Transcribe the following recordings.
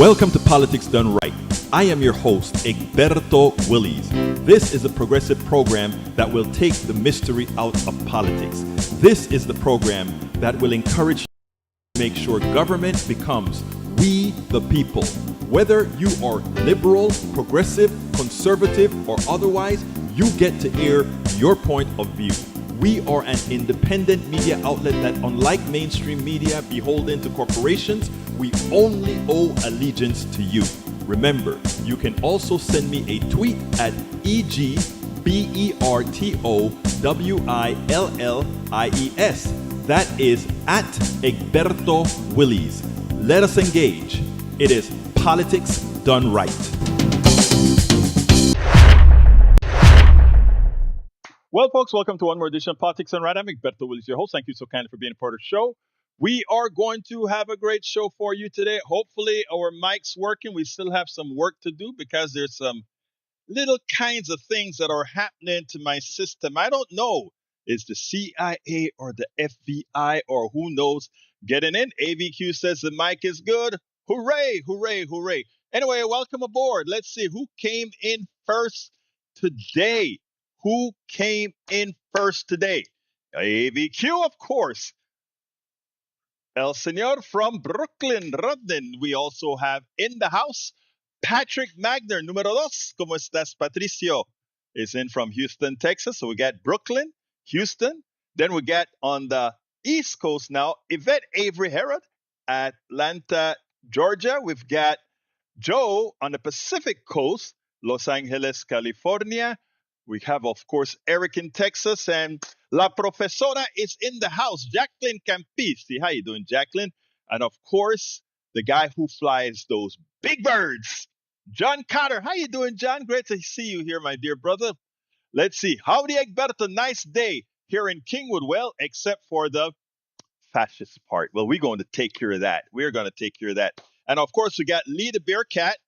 Welcome to Politics Done Right. I am your host, Egberto Willies. This is a progressive program that will take the mystery out of politics. This is the program that will encourage to make sure government becomes we the people. Whether you are liberal, progressive, conservative, or otherwise, you get to air your point of view. We are an independent media outlet that, unlike mainstream media beholden to corporations, we only owe allegiance to you. Remember, you can also send me a tweet at EGBERTOWILLIES. That is at Egberto Willies. Let us engage. It is Politics Done Right. Well, folks, welcome to one more edition of Politics Done Right. I'm Egberto Willies, your host. Thank you so kindly for being a part of the show. We are going to have a great show for you today. Hopefully, our mic's working. We still have some work to do because there's some little kinds of things that are happening to my system. I don't know. Is the CIA or the FBI or who knows getting in? AVQ says the mic is good. Hooray, hooray, hooray. Anyway, welcome aboard. Let's see who came in first today. Who came in first today? AVQ, of course. El Señor from Brooklyn, Rodden. We also have in the house Patrick Magner, número dos. ¿Cómo estás, Patricio? Is in from Houston, Texas. So we got Brooklyn, Houston. Then we got on the East Coast now, Yvette Avery Herod, Atlanta, Georgia. We've got Joe on the Pacific Coast, Los Angeles, California. We have, of course, Eric in Texas, and La Profesora is in the house, Jacqueline Campisti. How you doing, Jacqueline? And, of course, the guy who flies those big birds, John Carter. How you doing, John? Great to see you here, my dear brother. Let's see. Howdy, Egberto. Nice day here in Kingwood. Well, except for the fascist part. Well, we're going to take care of that. We're going to take care of that. And, of course, we got Lee the Bearcat,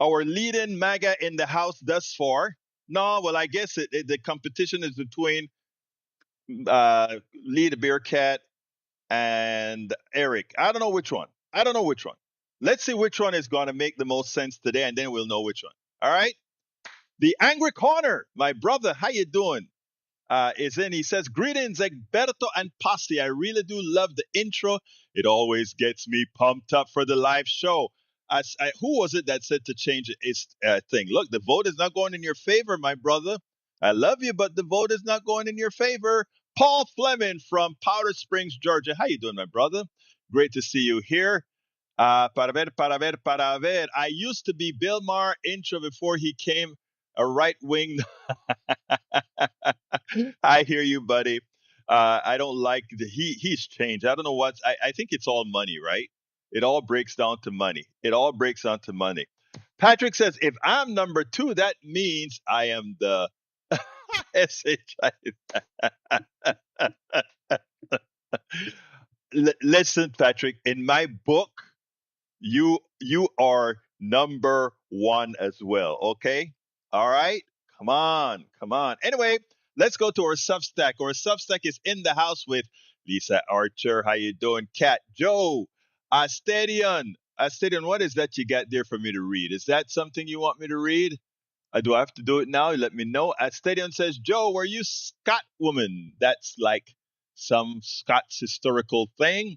our leading MAGA in the house thus far. No, well, I guess the competition is between Lee the Bearcat and Eric. I don't know which one. Let's see which one is going to make the most sense today, and then we'll know which one. All right? The Angry Corner, my brother, how you doing? Is in. He says, greetings, Egberto and Pasti. I really do love the intro. It always gets me pumped up for the live show. Who was it that said to change his thing? Look, the vote is not going in your favor, my brother. I love you, but the vote is not going in your favor. Paul Fleming from Powder Springs, Georgia. How you doing, my brother? Great to see you here. Para ver. I used to be Bill Maher intro before he came a right-wing. I hear you, buddy. I don't like he's changed. I don't know what. I think it's all money, right? It all breaks down to money. Patrick says, if I'm number two, that means I am the SHI. Listen, Patrick, in my book, you are number one as well. Okay? All right? Come on. Anyway, let's go to our Substack. Our Substack is in the house with Lisa Archer. How you doing? Kat, Joe, Astadion, what is that you got there for me to read? Is that something you want me to read? Do I have to do it now? Let me know. Astadion says, Joe, were you Scot woman? That's like some Scots historical thing.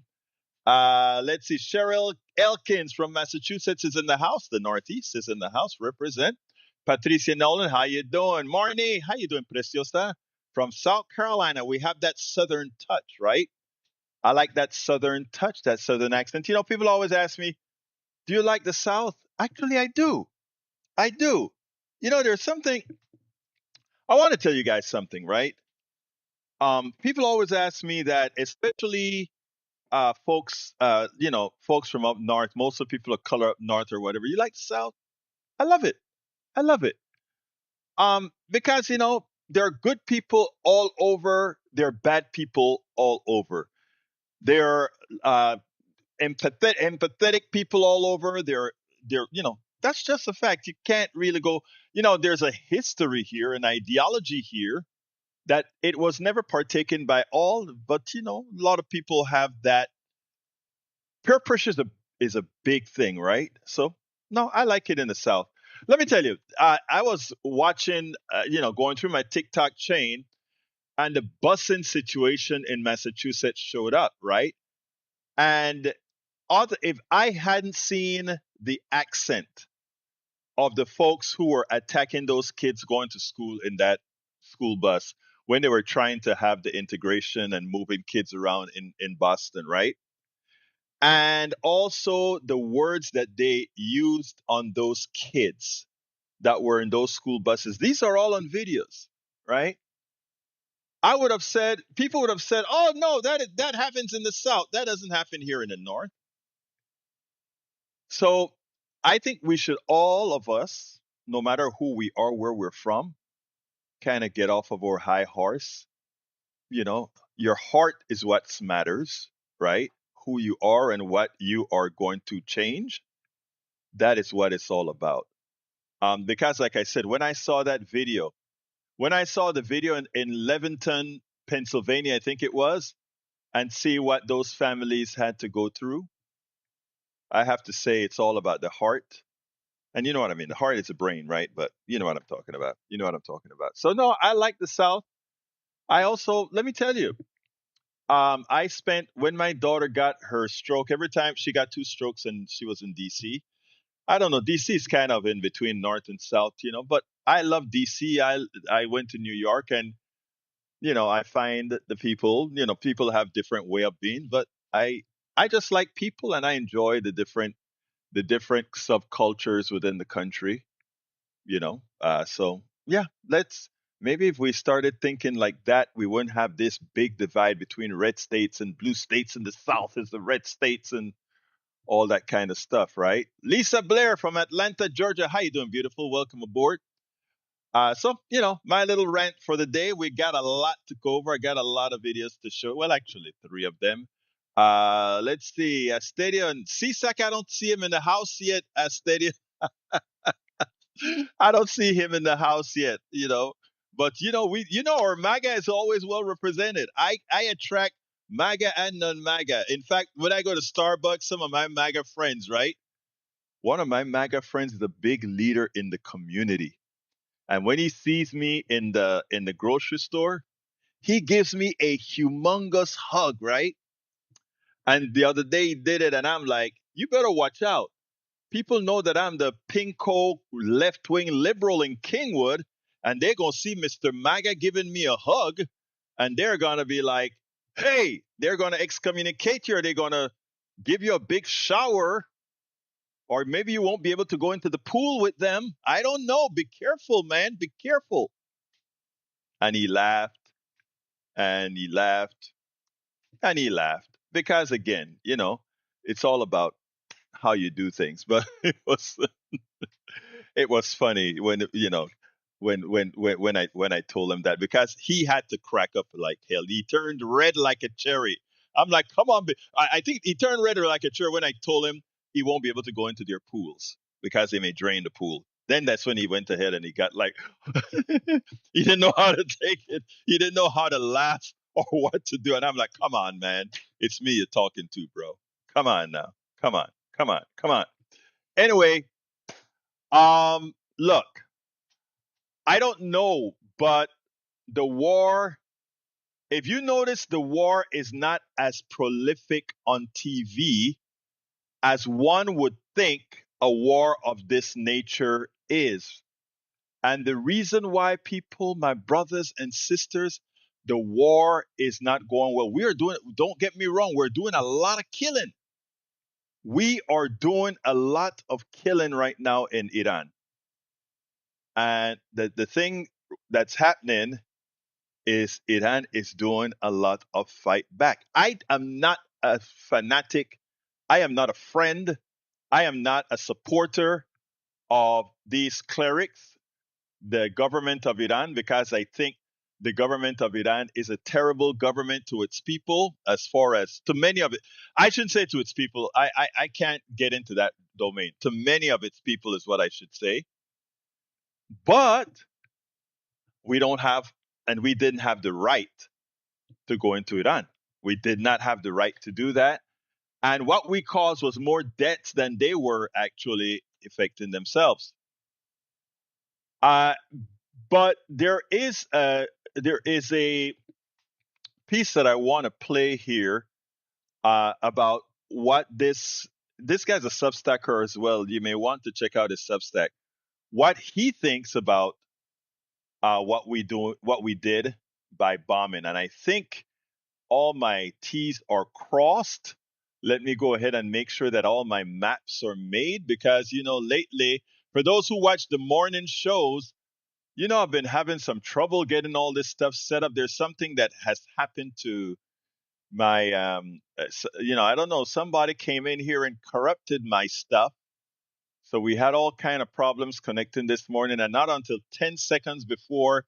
Let's see. Cheryl Elkins from Massachusetts is in the house. The Northeast is in the house. Represent. Patricia Nolan, how you doing? Marnie, how you doing, Preciosa? From South Carolina, we have that Southern touch, right? I like that Southern touch, that Southern accent. You know, people always ask me, do you like the South? Actually, I do. You know, there's something, I want to tell you guys something, right? People always ask me that, especially folks from up north, most of the people of color up north or whatever, you like the South? I love it. Because, you know, there are good people all over, there are bad people all over. There are empathetic people all over. They're, you know, that's just a fact. You can't really go, you know, there's a history here, an ideology here that it was never partaken by all, but, you know, a lot of people have that. Peer pressure is a big thing, right? So no, I like it in the South. Let me tell you, I was watching, going through my TikTok chain, and the busing situation in Massachusetts showed up, right? And if I hadn't seen the accent of the folks who were attacking those kids going to school in that school bus when they were trying to have the integration and moving kids around in Boston, right? And also the words that they used on those kids that were in those school buses. These are all on videos, right? People would have said, "Oh no, that happens in the South. That doesn't happen here in the North." So I think we should, all of us, no matter who we are, where we're from, kind of get off of our high horse. You know, your heart is what matters, right? Who you are and what you are going to change. That is what it's all about. Because, like I said, when I saw the video in Leventon, Pennsylvania, I think it was, and see what those families had to go through, I have to say it's all about the heart. And you know what I mean? The heart is the brain, right? But you know what I'm talking about. You know what I'm talking about. So, no, I like the South. I also, let me tell you, I spent, when my daughter got her stroke, every time she got two strokes and she was in DC. I don't know, DC is kind of in between North and South, but I love DC. I went to New York, and I find that the people, people have different way of being, but I just like people, and I enjoy the different subcultures within the country. So yeah, let's maybe if we started thinking like that, we wouldn't have this big divide between red states and blue states, and the South is the red states and all that kind of stuff, right? Lisa Blair from Atlanta, Georgia. How you doing, beautiful? Welcome aboard. So, my little rant for the day. We got a lot to go over. I got a lot of videos to show. Well, actually, three of them. Let's see. Astadia and CSAC, I don't see him in the house yet. Astadia, I don't see him in the house yet. But our MAGA is always well represented. I attract MAGA and non-MAGA. In fact, when I go to Starbucks, some of my MAGA friends, right? One of my MAGA friends is a big leader in the community. And when he sees me in the grocery store, he gives me a humongous hug, right? And the other day he did it, and I'm like, you better watch out. People know that I'm the pinko left wing liberal in Kingwood, and they're gonna see Mr. MAGA giving me a hug, and they're gonna be like, hey, they're gonna excommunicate you, or they're gonna give you a big shower, or maybe you won't be able to go into the pool with them. I don't know. Be careful, man. Be careful. And he laughed, and he laughed, and he laughed. Because again, it's all about how you do things. But it was funny when I told him that, because he had to crack up like hell. He turned red like a cherry. I'm like, come on. I think he turned red like a cherry when I told him he won't be able to go into their pools because they may drain the pool. Then that's when he went ahead and he got like, he didn't know how to take it. He didn't know how to laugh or what to do. And I'm like, come on, man. It's me you're talking to, bro. Come on now. Come on. Come on. Come on. Anyway, look, I don't know, but the war, if you notice, the war is not as prolific on TV as one would think a war of this nature is. And the reason why people, my brothers and sisters, the war is not going well. We are doing, don't get me wrong, we're doing a lot of killing. We are doing a lot of killing right now in Iran. And the thing that's happening is Iran is doing a lot of fight back. I am not a fanatic. I am not a friend. I am not a supporter of these clerics, the government of Iran, because I think the government of Iran is a terrible government to its people, as far as to many of it. I shouldn't say to its people. I can't get into that domain. To many of its people is what I should say. But we don't have, and we didn't have the right to go into Iran. We did not have the right to do that. And what we caused was more debts than they were actually affecting themselves. Uh, but there is a piece that I want to play here about what this guy's a Substacker as well. You may want to check out his Substack. What he thinks about what we did by bombing, and I think all my T's are crossed. Let me go ahead and make sure that all my maps are made because lately, for those who watch the morning shows, I've been having some trouble getting all this stuff set up. There's something that has happened to my I don't know, somebody came in here and corrupted my stuff, so we had all kind of problems connecting this morning, and not until 10 seconds before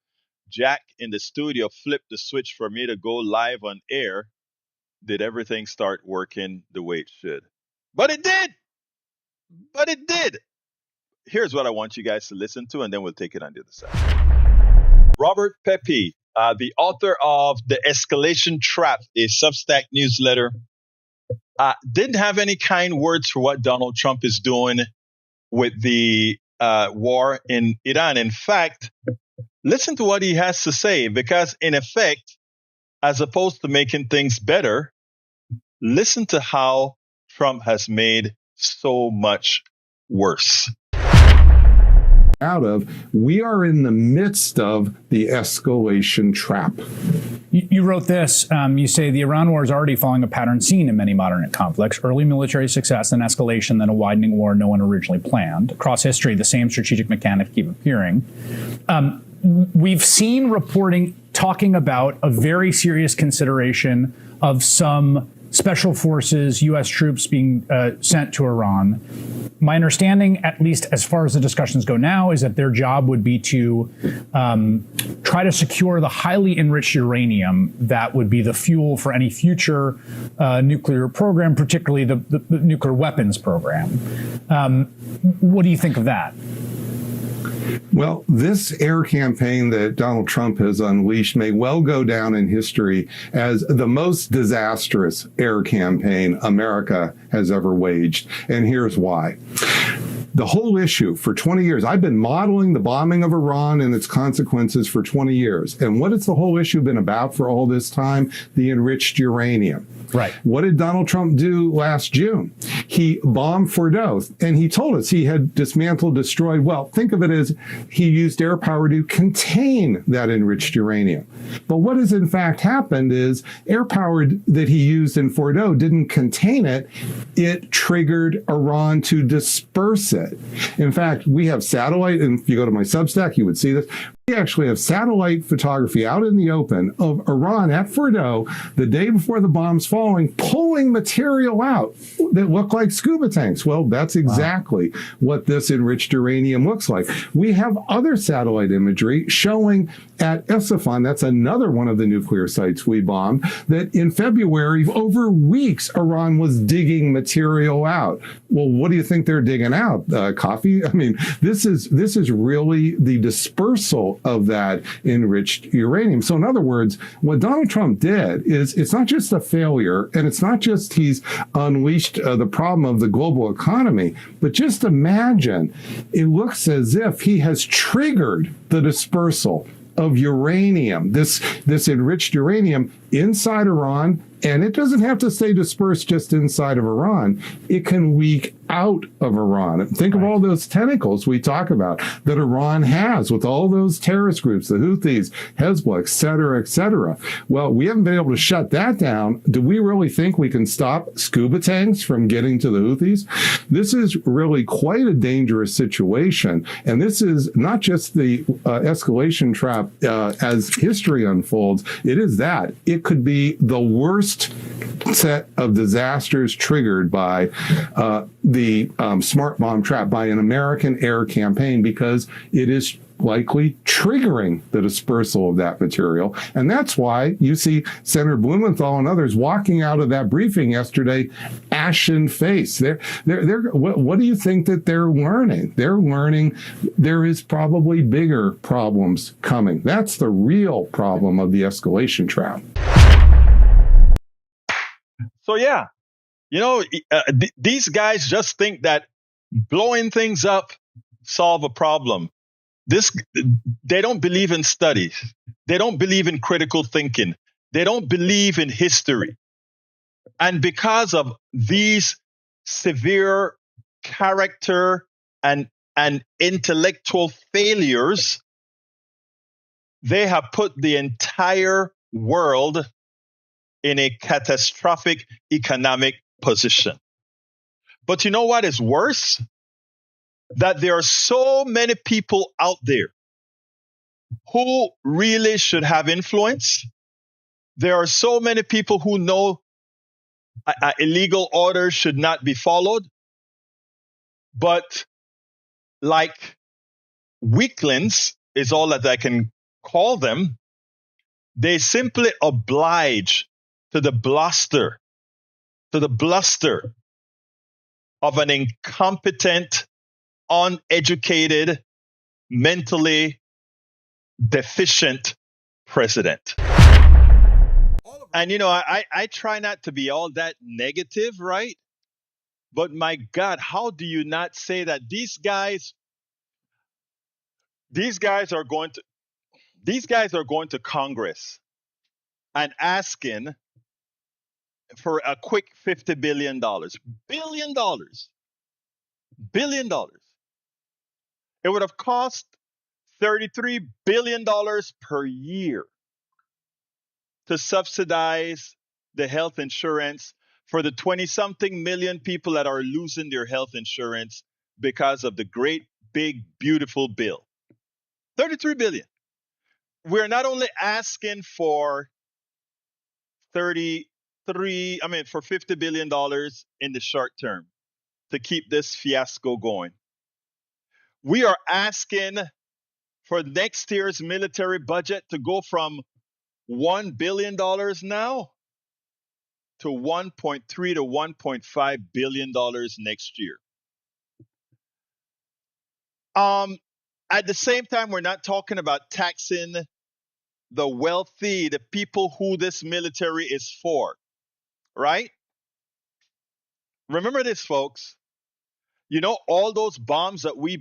Jack in the studio flipped the switch for me to go live on air did everything start working the way it should. But it did. Here's what I want you guys to listen to, and then we'll take it on the other side. Robert Pepe, the author of The Escalation Trap, a Substack newsletter, didn't have any kind words for what Donald Trump is doing with the war in Iran. In fact, listen to what he has to say, because in effect, as opposed to making things better, listen to how Trump has made so much worse. We are in the midst of the escalation trap. You wrote this. You say the Iran war is already following a pattern seen in many modern conflicts: early military success, then escalation, then a widening war no one originally planned. Across history, the same strategic mechanics keep appearing. We've seen reporting talking about a very serious consideration of some special forces, U.S. troops being sent to Iran. My understanding, at least as far as the discussions go now, is that their job would be to try to secure the highly enriched uranium that would be the fuel for any future nuclear program, particularly the nuclear weapons program. What do you think of that? Well, this air campaign that Donald Trump has unleashed may well go down in history as the most disastrous air campaign America has ever waged. And here's why. The whole issue for 20 years, I've been modeling the bombing of Iran and its consequences for 20 years. And what has the whole issue been about for all this time? The enriched uranium. Right. What did Donald Trump do last June? He bombed Fordow, and he told us he had dismantled, destroyed. Well, think of it as he used air power to contain that enriched uranium. But what has in fact happened is air power that he used in Fordow didn't contain it. It triggered Iran to disperse it. In fact, we have satellite, and if you go to my Substack, you would see this. We actually have satellite photography out in the open of Iran at Fordow the day before the bomb's falling, pulling material out that look like scuba tanks. Well, that's exactly what this enriched uranium looks like. We have other satellite imagery showing at Isfahan, that's another one of the nuclear sites we bombed, that in February, over weeks, Iran was digging material out. Well, what do you think they're digging out? Coffee? I mean, this is really the dispersal of that enriched uranium. So in other words, what Donald Trump did is it's not just a failure, and it's not just he's unleashed the problem of the global economy, but just imagine, it looks as if he has triggered the dispersal of uranium, this enriched uranium inside Iran. And it doesn't have to stay dispersed just inside of Iran. It can leak out of Iran. Think of all those tentacles we talk about that Iran has with all those terrorist groups, the Houthis, Hezbollah, et cetera, et cetera. Well, we haven't been able to shut that down. Do we really think we can stop scuba tanks from getting to the Houthis? This is really quite a dangerous situation. And this is not just the escalation trap as history unfolds. It is that. It could be the worst set of disasters triggered by the smart bomb trap, by an American air campaign, because it is likely triggering the dispersal of that material. And that's why you see Senator Blumenthal and others walking out of that briefing yesterday, ashen face. What do you think that they're learning? They're learning there is probably bigger problems coming. That's the real problem of the escalation trap. So yeah, You know, these guys just think that blowing things up solve a problem. This They don't believe in studies. They don't believe in critical thinking. They don't believe in history. And because of these severe character and intellectual failures, they have put the entire world in a catastrophic economic position. But you know what is worse? That there are so many people out there who really should have influence. There are so many people who know illegal orders should not be followed. But like weaklings is all that I can call them, they simply oblige to the bluster of an incompetent, uneducated, mentally deficient president. And you know, I try not to be all that negative, right? But my God, how do you not say that these guys are going to Congress and asking for a quick $50 billion. Billion dollars. It would have cost $33 billion per year to subsidize the health insurance for the 20 something million people that are losing their health insurance because of the great, big, beautiful bill. 33 billion. We're not only asking for 50 billion dollars in the short term to keep this fiasco going. We are asking for next year's military budget to go from $1 billion now to $1.3 to $1.5 billion next year. At the same time, we're not talking about taxing the wealthy, the people who this military is for, right? Remember this, folks. You know, all those bombs that we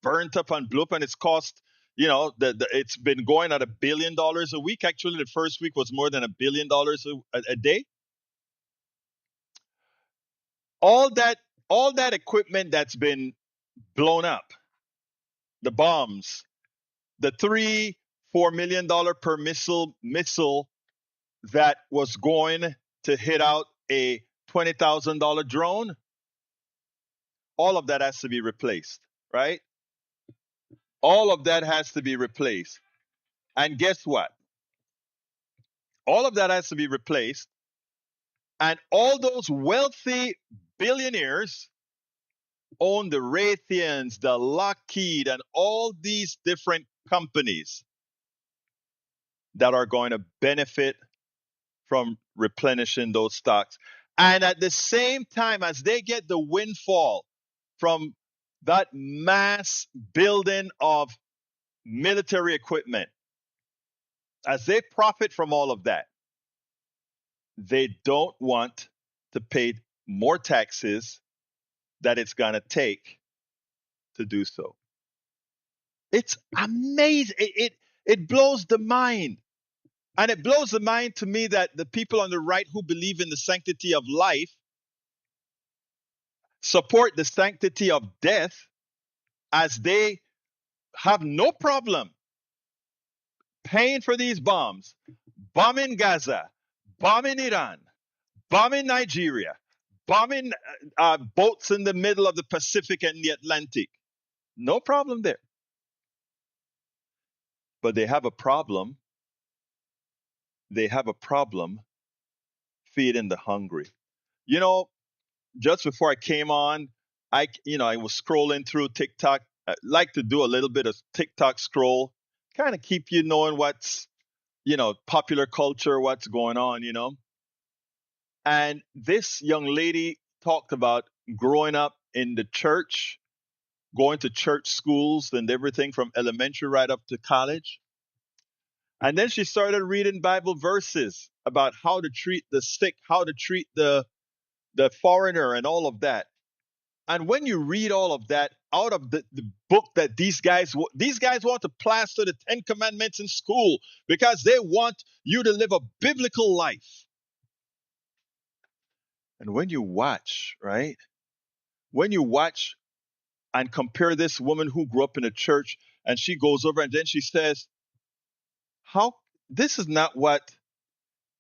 burnt up and blew up, and it's cost, you know, it's been going at $1 billion a week. Actually, the first week was more than $1 billion a day. All that equipment that's been blown up, the bombs, the $4 million per missile that was going to hit out a $20,000 drone, all of that has to be replaced, right? All of that has to be replaced. And guess what? All of that has to be replaced. And all those wealthy billionaires own the Raytheons, the Lockheed, and all these different companies that are going to benefit from replenishing those stocks. And at the same time, as they get the windfall from that mass building of military equipment, as they profit from all of that, they don't want to pay more taxes that it's going to take to do so. It's amazing. It blows the mind. And it blows the mind to me that the people on the right who believe in the sanctity of life support the sanctity of death, as they have no problem paying for these bombs, bombing Gaza, bombing Iran, bombing Nigeria, bombing boats in the middle of the Pacific and the Atlantic. No problem there. But they have a problem. They have a problem feeding the hungry. You know, just before I came on, I was scrolling through TikTok. I like to do a little bit of TikTok scroll, kind of keep you knowing what's, popular culture, what's going on. And this young lady talked about growing up in the church, going to church schools and everything from elementary right up to college. And then she started reading Bible verses about how to treat the sick, how to treat the the foreigner and all of that. And when you read all of that out of the book that these guys want to plaster the 10 Commandments in school because they want you to live a biblical life. And when you watch, right? When you watch and compare this woman who grew up in a church and she goes over and then she says, how, this is not what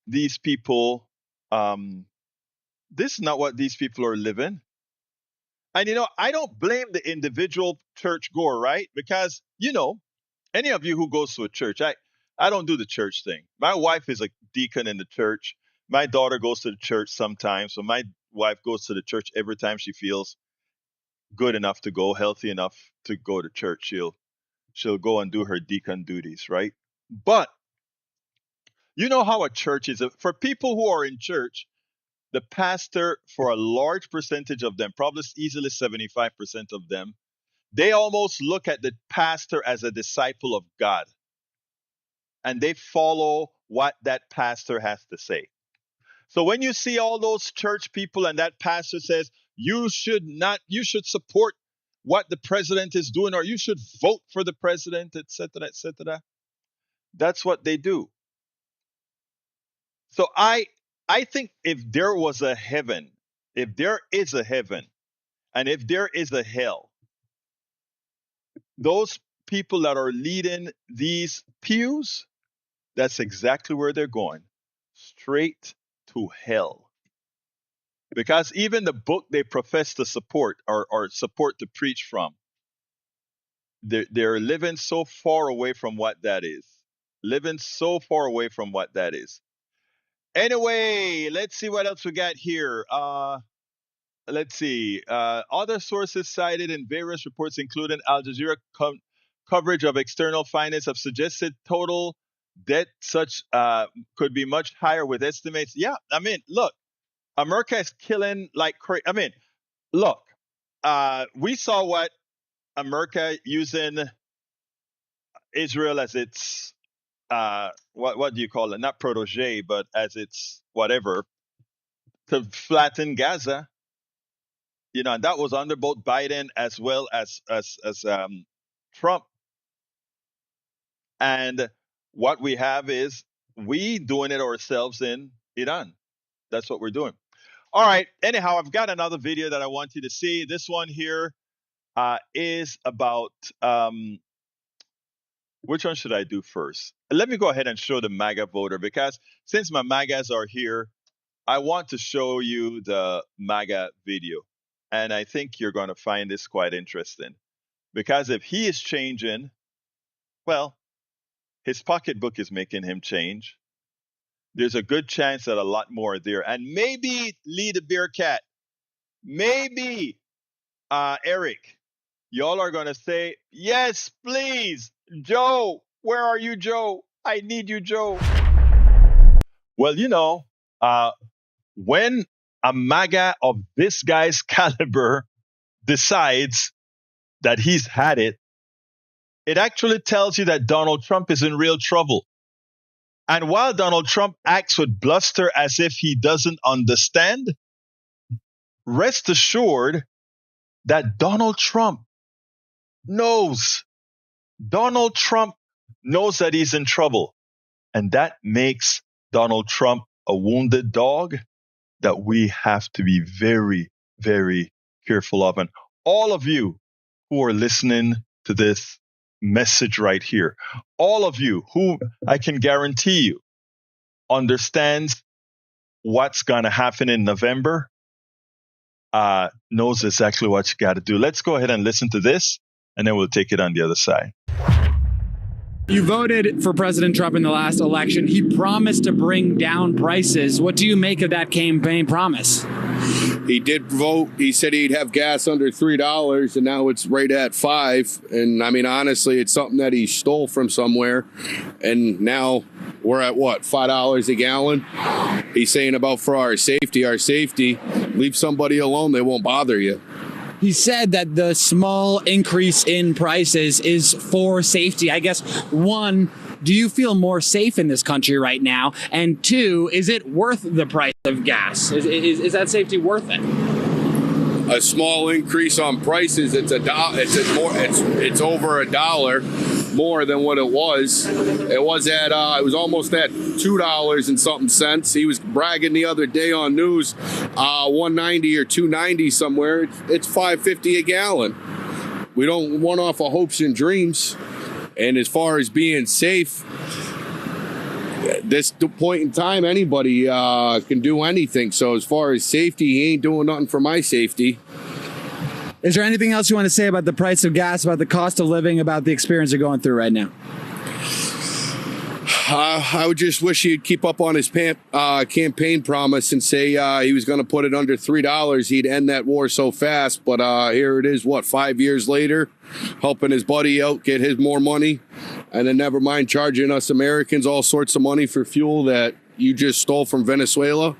these people, this is not what these people are living. And, I don't blame the individual church goer, right? Because, any of you who goes to a church, I don't do the church thing. My wife is a deacon in the church. My daughter goes to the church sometimes. So my wife goes to the church every time she feels good enough to go, healthy enough to go to church. She'll go and do her deacon duties, right? But you know how a church is. For people who are in church, the pastor, for a large percentage of them, probably easily 75% of them, they almost look at the pastor as a disciple of God. And they follow what that pastor has to say. So when you see all those church people and that pastor says, you should support what the president is doing, or you should vote for the president, etc., etc., that's what they do. So I think if there was a heaven, if there is a heaven, and if there is a hell, those people that are leading these pews, that's exactly where they're going. Straight to hell. Because even the book they profess to support or support to preach from, they're living so far away from what that is. Living so far away from what that is. Anyway, let's see what else we got here. Let's see. Other sources cited in various reports, including Al Jazeera coverage of external finance, have suggested total debt such could be much higher with estimates. Yeah, I mean, look, America is killing like crazy. I mean, look, we saw what America using Israel as its what do you call it? Not protege, but as its whatever to flatten Gaza. And that was under both Biden as well as Trump. And what we have is we doing it ourselves in Iran. That's what we're doing. All right. Anyhow, I've got another video that I want you to see. This one here is about which one should I do first? Let me go ahead and show the MAGA voter, because since my MAGAs are here, I want to show you the MAGA video. And I think you're going to find this quite interesting, because if he is changing, well, his pocketbook is making him change. There's a good chance that a lot more are there. And maybe Lee the Bearcat, maybe Eric, y'all are going to say, yes, please, Joe. Where are you, Joe? I need you, Joe. Well, when a MAGA of this guy's caliber decides that he's had it, it actually tells you that Donald Trump is in real trouble. And while Donald Trump acts with bluster as if he doesn't understand, rest assured that Donald Trump knows. Donald Trump knows that he's in trouble. And that makes Donald Trump a wounded dog that we have to be very, very careful of. And all of you who are listening to this message right here, all of you who I can guarantee you understands what's going to happen in November, knows exactly what you got to do. Let's go ahead and listen to this, and then we'll take it on the other side. You voted for President Trump in the last election. He promised to bring down prices. What do you make of that campaign promise? He did vote. He said he'd have gas under $3, and now it's right at $5. And I mean, honestly, it's something that he stole from somewhere. And now we're at what, $5 a gallon? He's saying about for our safety, leave somebody alone. They won't bother you. He said that the small increase in prices is for safety. I guess, one, Do you feel more safe in this country right now? And two, is it worth the price of gas? Is that safety worth it? A small increase on prices. It's over $1 more than what it was. It was almost at $2 and something cents. He was bragging the other day on news, 190 or 290 somewhere. It's $5.50 a gallon. We don't run off of hopes and dreams. And as far as being safe, this point in time, anybody can do anything. So as far as safety, he ain't doing nothing for my safety. Is there anything else you want to say about the price of gas, about the cost of living, about the experience you're going through right now? I would just wish he'd keep up on his campaign promise and say he was going to put it under $3. He'd end that war so fast. But here it is, 5 years later, helping his buddy out get his more money. And then never mind charging us Americans all sorts of money for fuel that you just stole from Venezuela.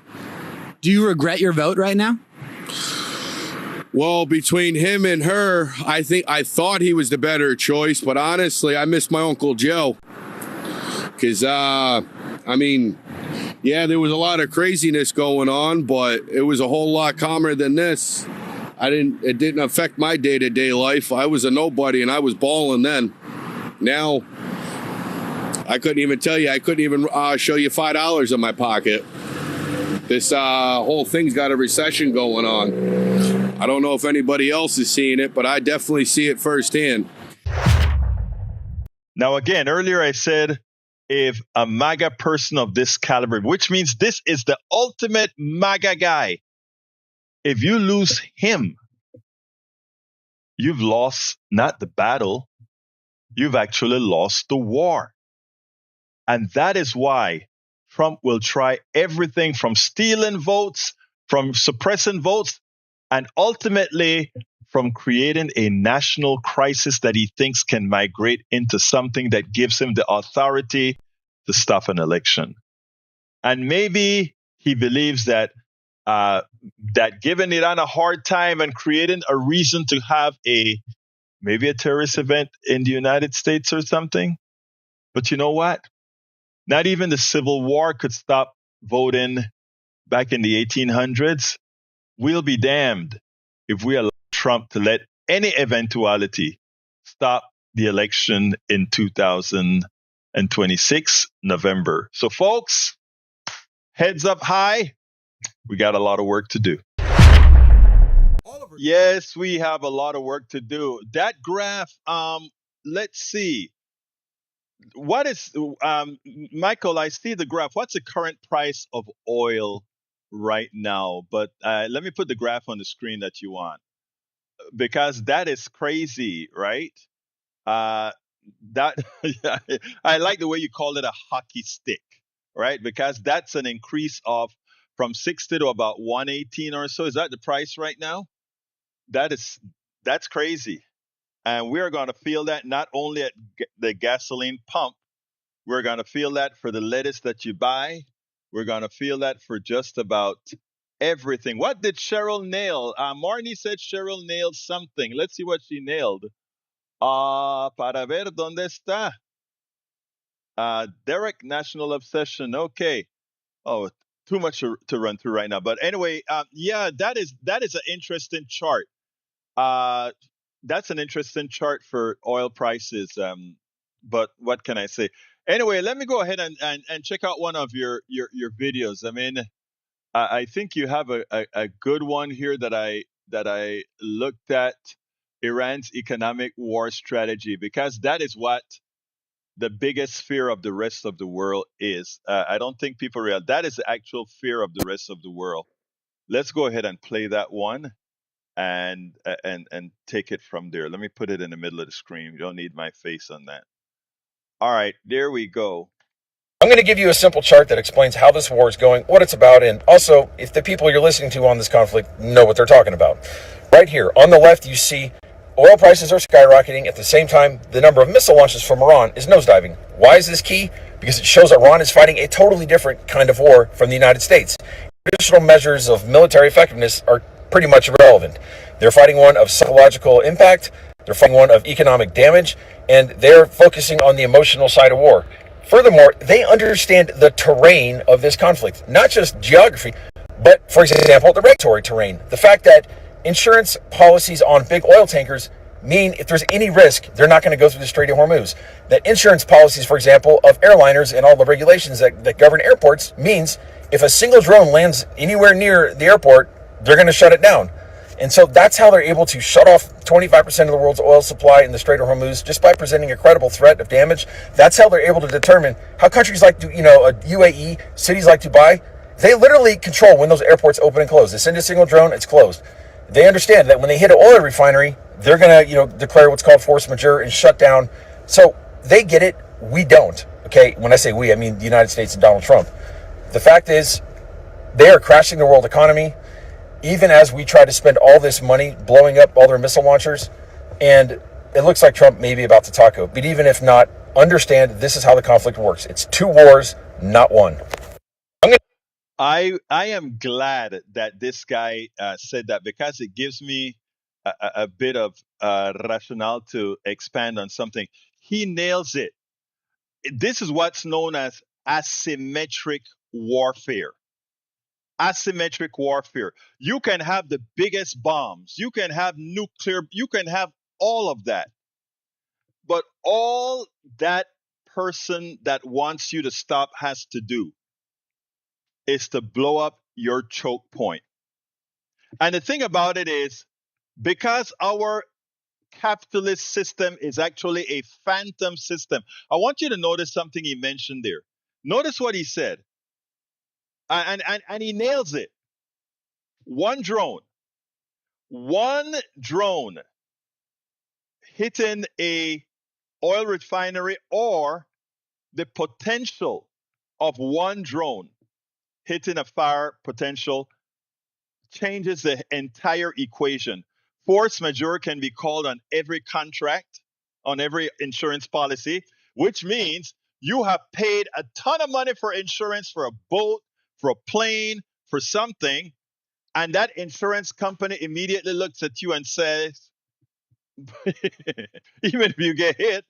Do you regret your vote right now? Well, between him and her, I thought he was the better choice. But honestly, I miss my Uncle Joe. Because, there was a lot of craziness going on, but it was a whole lot calmer than this. It didn't affect my day-to-day life. I was a nobody, and I was balling then. Now, I couldn't even tell you. I couldn't even show you $5 in my pocket. This whole thing's got a recession going on. I don't know if anybody else is seeing it, but I definitely see it firsthand. Now, again, earlier I said, if a MAGA person of this caliber, which means this is the ultimate MAGA guy, if you lose him, you've lost not the battle, you've actually lost the war. And that is why Trump will try everything from stealing votes, from suppressing votes, and ultimately from creating a national crisis that he thinks can migrate into something that gives him the authority to stop an election. And maybe he believes that giving Iran a hard time and creating a reason to have maybe a terrorist event in the United States or something. But you know what? Not even the Civil War could stop voting back in the 1800s. We'll be damned if we allow Trump to let any eventuality stop the election in 2026, November. So, folks, heads up high. We got a lot of work to do. Yes, we have a lot of work to do. That graph, let's see. What is, Michael, I see the graph. What's the current price of oil right now? But let me put the graph on the screen that you want, because that is crazy, right? I like the way you call it a hockey stick, right? Because that's an increase of from 60 to about 118 or so. Is that the price right now? That's crazy. And we're going to feel that not only at the gasoline pump, we're going to feel that for the lettuce that you buy. We're going to feel that for just about everything. What did Cheryl nail? Marnie said Cheryl nailed something. Let's see what she nailed. Para ver dónde está. Derek, national obsession. Okay. Oh, too much to run through right now. But anyway, that is an interesting chart. That's an interesting chart for oil prices. But what can I say? Anyway, let me go ahead and check out one of your videos. I mean, I think you have a good one here that I looked at, Iran's economic war strategy, because that is what the biggest fear of the rest of the world is. I don't think people realize that is the actual fear of the rest of the world. Let's go ahead and play that one and take it from there. Let me put it in the middle of the screen. You don't need my face on that. All right, there we go. I'm going to give you a simple chart that explains how this war is going, what it's about, and also if the people you're listening to on this conflict know what they're talking about. Right here on the left, you see oil prices are skyrocketing. At the same time, the number of missile launches from Iran is nosediving. Why is this key? Because it shows Iran is fighting a totally different kind of war from the United States. Traditional measures of military effectiveness are pretty much irrelevant. They're fighting one of psychological impact, they're fighting one of economic damage, and they're focusing on the emotional side of war. Furthermore, they understand the terrain of this conflict, not just geography, but, for example, the regulatory terrain. The fact that insurance policies on big oil tankers mean if there's any risk, they're not going to go through the Strait of Hormuz. That insurance policies, for example, of airliners and all the regulations that govern airports means if a single drone lands anywhere near the airport, they're going to shut it down. And so that's how they're able to shut off 25% of the world's oil supply in the Strait of Hormuz just by presenting a credible threat of damage. That's how they're able to determine how countries like, UAE, cities like Dubai, they literally control when those airports open and close. They send a single drone, it's closed. They understand that when they hit an oil refinery, they're going to, declare what's called force majeure and shut down. So they get it. We don't. Okay. When I say we, I mean the United States and Donald Trump. The fact is, they are crashing the world economy, even as we try to spend all this money blowing up all their missile launchers. And it looks like Trump may be about to taco. But even if not, understand this is how the conflict works. It's 2 wars, not 1. I am glad that this guy said that, because it gives me a bit of rationale to expand on something. He nails it. This is what's known as asymmetric warfare. Asymmetric warfare. You can have the biggest bombs, you can have nuclear, you can have all of that. But all that person that wants you to stop has to do is to blow up your choke point. And the thing about it is, because our capitalist system is actually a phantom system, I want you to notice something he mentioned there. Notice what he said. And he nails it. One drone hitting a oil refinery, or the potential of one drone hitting a fire potential, changes the entire equation. Force majeure can be called on every contract, on every insurance policy, which means you have paid a ton of money for insurance for a boat, for a plane, for something, and that insurance company immediately looks at you and says, even if you get hit,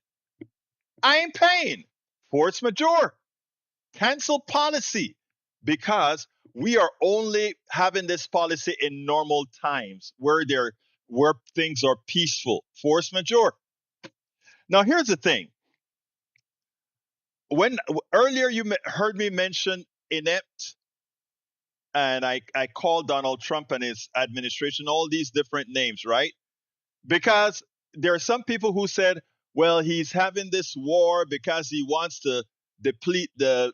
I ain't paying. Force majeure. Cancel policy. Because we are only having this policy in normal times where things are peaceful. Force majeure. Now here's the thing. When earlier you heard me mention inept, and I called Donald Trump and his administration all these different names, right? Because there are some people who said, well, he's having this war because he wants to deplete the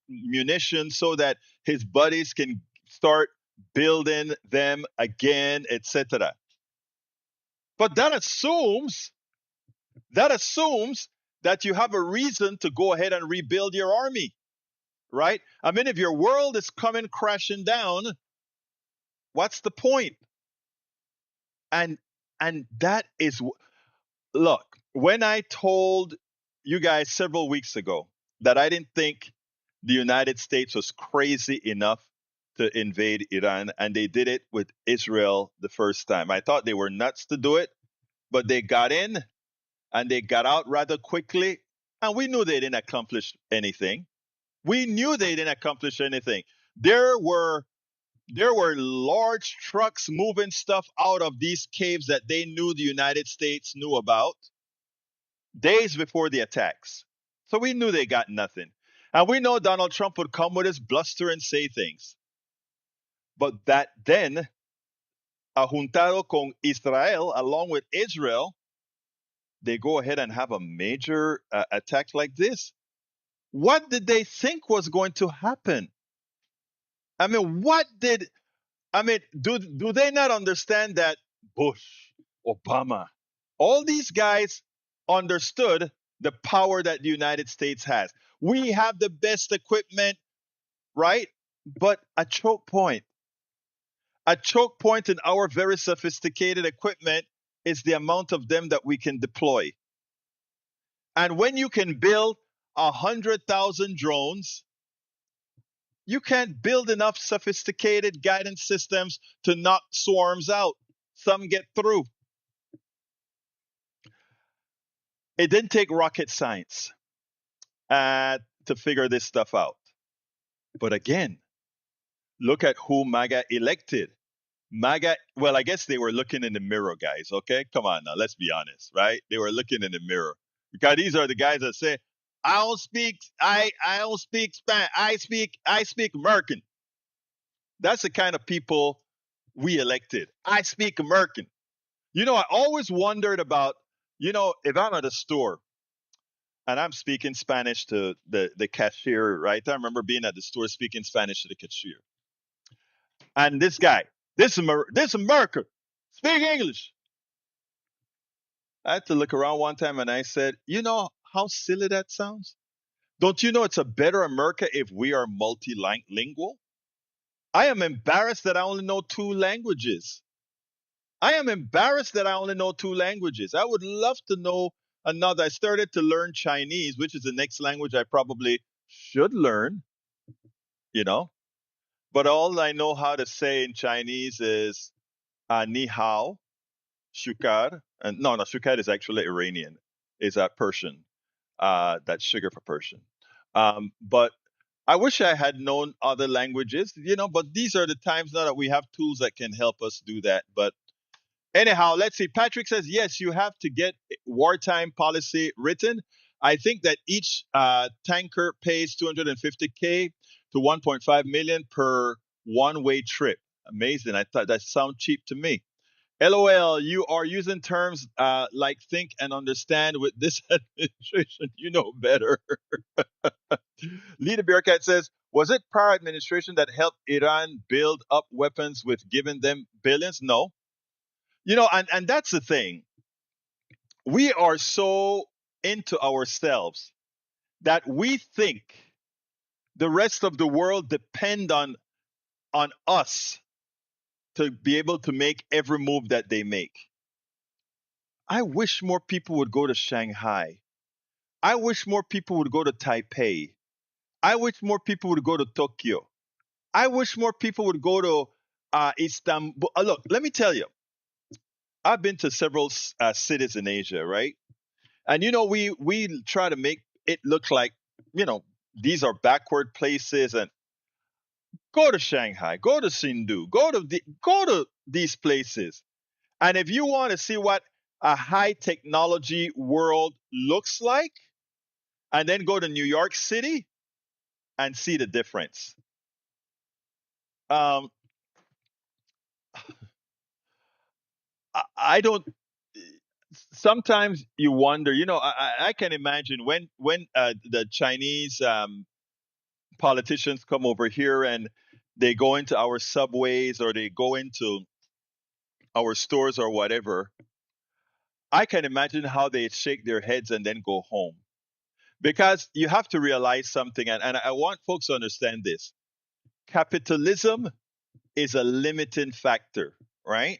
munitions so that his buddies can start building them again, etc. But that assumes that you have a reason to go ahead and rebuild your army, right? I mean, if your world is coming crashing down, what's the point? And that is, look, when I told you guys several weeks ago that I didn't think the United States was crazy enough to invade Iran, and they did it with Israel the first time. I thought they were nuts to do it, but they got in and they got out rather quickly, and we knew they didn't accomplish anything. We knew they didn't accomplish anything. There were large trucks moving stuff out of these caves that they knew the United States knew about days before the attacks. So we knew they got nothing. And we know Donald Trump would come with his bluster and say things. But that then, juntado con Israel, along with Israel, they go ahead and have a major attack like this. What did they think was going to happen? I mean, do they not understand that Bush, Obama, all these guys understood the power that the United States has? We have the best equipment, right? But a choke point in our very sophisticated equipment is the amount of them that we can deploy. And when you can build 100,000 drones, you can't build enough sophisticated guidance systems to knock swarms out. Some get through. It didn't take rocket science. to figure this stuff out. But again, look at who MAGA elected. MAGA, well, I guess they were looking in the mirror, guys. Okay, come on now, let's be honest, right? They were looking in the mirror because these are the guys that say, I don't speak Spanish. I speak American." That's the kind of people we elected. I speak American. I always wondered about, if I'm at a store and I'm speaking Spanish to the cashier, right? I remember being at the store speaking Spanish to the cashier. And this guy, this America, speak English. I had to look around one time and I said, you know how silly that sounds? Don't you know it's a better America if we are multilingual? I am embarrassed that I only know two languages. I am embarrassed that I only know two languages. I would love to know another. I started to learn Chinese, which is the next language I probably should learn, you know. But all I know how to say in Chinese is ni hao, shukar. And no, shukar is actually Iranian, is Persian. That's sugar for Persian. But I wish I had known other languages, but these are the times now that we have tools that can help us do that. But anyhow, let's see. Patrick says, yes, you have to get wartime policy written. I think that each tanker pays 250K to 1.5 million per one-way trip. Amazing. I thought that sounded cheap to me. LOL, you are using terms like think and understand with this administration. You know better. Leader Bearcat says, was it prior administration that helped Iran build up weapons with giving them billions? No. And that's the thing. We are so into ourselves that we think the rest of the world depend on us to be able to make every move that they make. I wish more people would go to Shanghai. I wish more people would go to Taipei. I wish more people would go to Tokyo. I wish more people would go to Istanbul. Look, let me tell you, I've been to several cities in Asia, right? And we try to make it look like these are backward places. And go to Shanghai, go to Sindhu, go to these places. And if you want to see what a high technology world looks like, and then go to New York City and see the difference. Um, I don't. Sometimes you wonder. I can imagine when the Chinese politicians come over here and they go into our subways or they go into our stores or whatever. I can imagine how they shake their heads and then go home. Because you have to realize something, and I want folks to understand this. Capitalism is a limiting factor, right?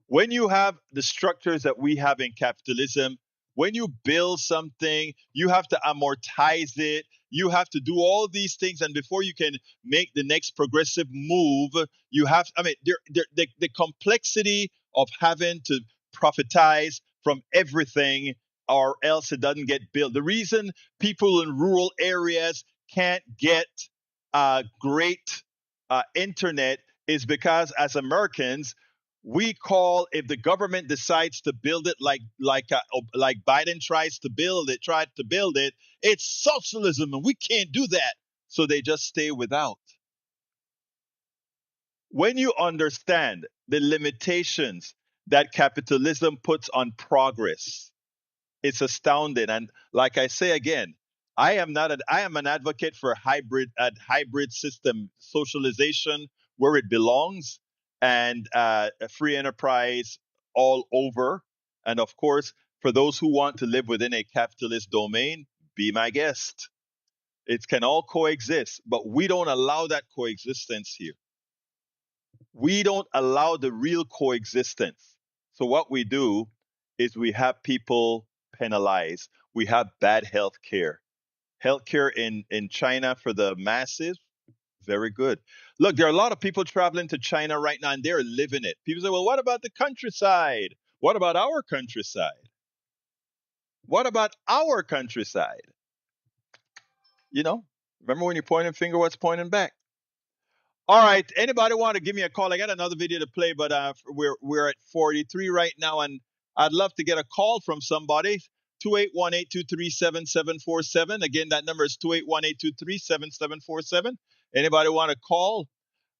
When you have the structures that we have in capitalism, when you build something, you have to amortize it. You have to do all these things. And before you can make the next progressive move, the complexity of having to profitize from everything or else it doesn't get built. The reason people in rural areas can't get great internet is because as Americans, we call if the government decides to build it like Biden tried to build it, it's socialism and we can't do that. So they just stay without. When you understand the limitations that capitalism puts on progress, it's astounding. And like I say again, I am an advocate for a hybrid system socialization where it belongs and a free enterprise all over. And of course, for those who want to live within a capitalist domain, be my guest. It can all coexist, but we don't allow that coexistence here. We don't allow the real coexistence. So what we do is we have people penalized. We have bad health care. Healthcare in China for the masses, very good. Look, there are a lot of people traveling to China right now and they're living it. People say, well, what about the countryside? What about our countryside? What about our countryside? You know, remember when you pointing finger, what's pointing back? All right. Anybody want to give me a call? I got another video to play, but we're at 43 right now, and I'd love to get a call from somebody. 281-823-7747. Again, that number is 281-823-7747. Anybody want to call?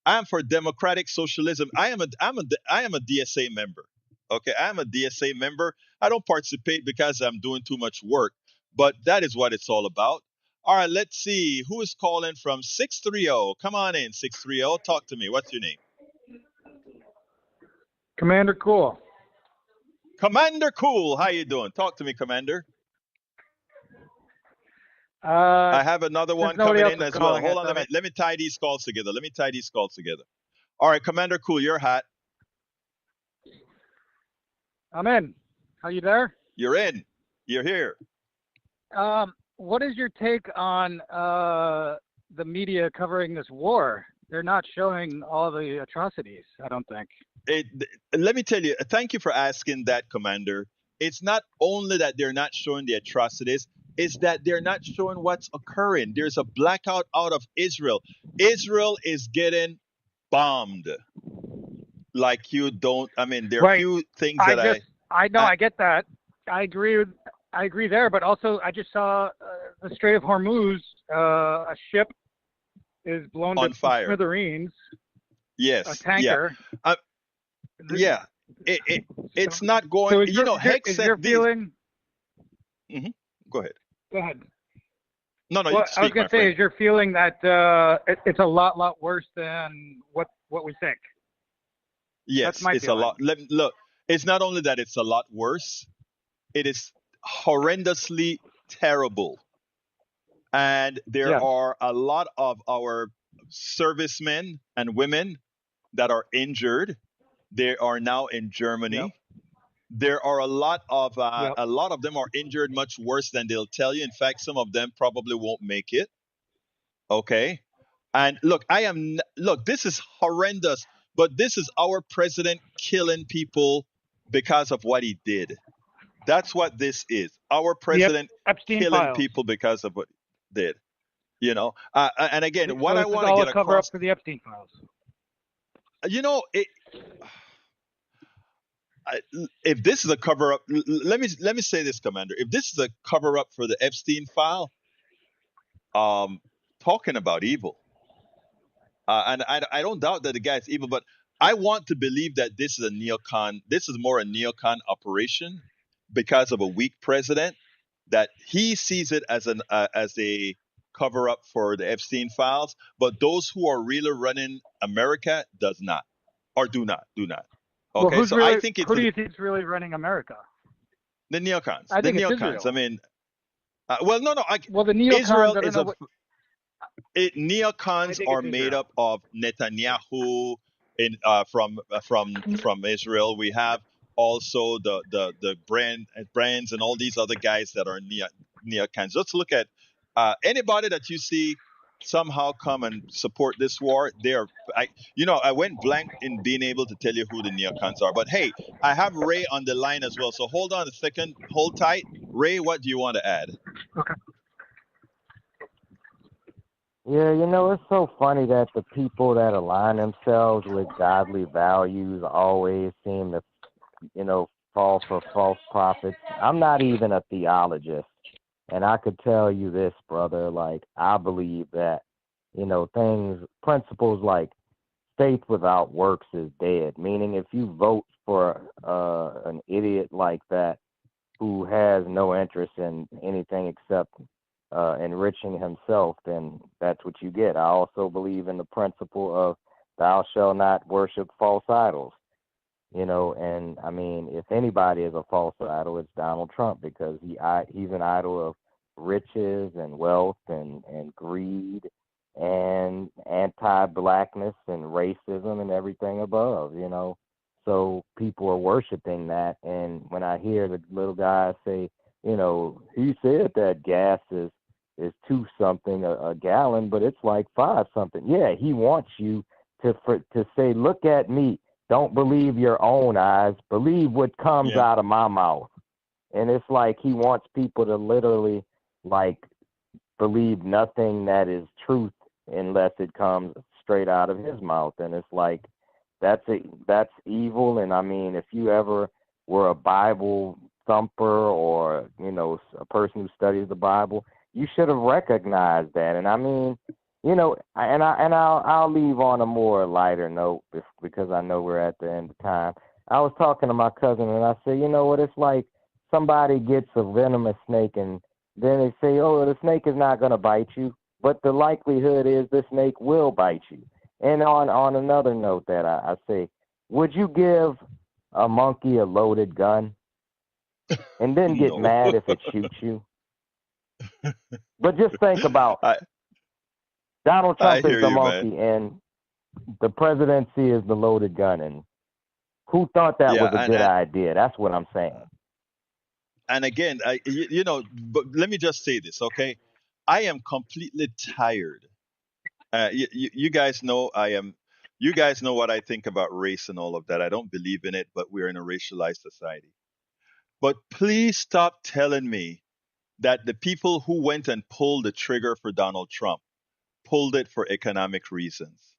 I am for democratic socialism. I am a DSA member. Okay, I am a DSA member. I don't participate because I'm doing too much work, but that is what it's all about. All right, let's see who is calling from 630. Come on in, 630. Talk to me. What's your name? Commander Cool. Commander Cool. How you doing? Talk to me, Commander. I I have another one nobody coming else in is as well. calling, Hold I on, thought let me tie these calls together. Let me tie these calls together. All right, Commander Cool, you're hot. I'm in. Are you there? You're in. You're here. What is your take on the media covering this war? They're not showing all the atrocities, I don't think. Let me tell you, thank you for asking that, Commander. It's not only that they're not showing the atrocities, it's that they're not showing what's occurring. There's a blackout out of Israel. Israel is getting bombed. Like you don't, I mean, there are Right. few things I that know, I I get that. I agree there, but also I just saw the Strait of Hormuz, a ship is blown on to fire. smithereens, a Yes. Yeah. tanker. Yeah. It's not going, So you know, Hex is sent your these. feeling? Go ahead. Go ahead. No, you Well, can I was speak, going my to say, friend. is your feeling that it's a lot worse than what we think? Yes, my it's a feeling. lot. Look, it's not only that it's a lot worse, it is horrendously terrible. And there Yes. are a lot of our servicemen and women that are injured. They are now in Yep. Germany. There are Yep. a lot of them are injured much worse than they'll tell you. In fact, some of them probably won't make it. Okay. And look, this is horrendous, but this is our president killing people because of what he did. That's what this is. Our The president Epstein killing files. people because of what he did. You know, and again, what So I this is want to all get a cover up across, for the Epstein files. you know, if this is a cover up, let me say this, Commander. If this is a cover up for the Epstein file, talking about evil, and I don't doubt that the guy is evil, but I want to believe that this is a neocon. This is more a neocon operation because of a weak president, that he sees it as a cover up for the Epstein files, but those who are really running America does not, or do not. Well, Okay, so I think it's who do you think is really running America? the neocons. I The think it's neocons. I Israel. mean, well, no. Well, the neocons, Israel I don't is know what. I neocons think are it's made Israel. up of Netanyahu from Israel. We have also the brands and all these other guys that are neocons. Let's look at anybody that you see somehow come and support this war. I went blank in being able to tell you who the neocons are. But hey, I have Ray on the line as well. So hold on a second. Hold tight. Ray, what do you want to add? Okay. Yeah, it's so funny that the people that align themselves with godly values always seem to, fall for false prophets. I'm not even a theologist, and I could tell you this, brother, like, I believe that, principles like faith without works is dead, meaning if you vote for an idiot like that who has no interest in anything except enriching himself, then that's what you get. I also believe in the principle of thou shalt not worship false idols, and I mean, if anybody is a false idol, it's Donald Trump, because he's an idol of riches and wealth and greed and anti-blackness and racism and everything above, So people are worshiping that, and when I hear the little guy say, he said that gas is 2 something a gallon, but it's like 5 something. Yeah, he wants you to say, look at me. Don't believe your own eyes. Believe what comes out of my mouth. And it's like he wants people to literally, like, believe nothing that is truth unless it comes straight out of his mouth. And it's like that's evil. And I mean, if you ever were a Bible thumper or a person who studies the Bible, you should have recognized that. And I mean, I'll leave on a more lighter note because I know we're at the end of time. I was talking to my cousin and I said, you know what, it's like somebody gets a venomous snake and then they say, oh, the snake is not going to bite you, but the likelihood is the snake will bite you. And on another note that I say, would you give a monkey a loaded gun and then get No. mad if it shoots you? But just think about I Donald I Trump is hear the you, man. monkey and the presidency is the loaded gun. And who thought that Yeah, was a good idea? That's what I'm saying. and again, but let me just say this, okay? I am completely tired. You guys know I am. You guys know what I think about race and all of that. I don't believe in it, but we're in a racialized society. But please stop telling me that the people who went and pulled the trigger for Donald Trump pulled it for economic reasons.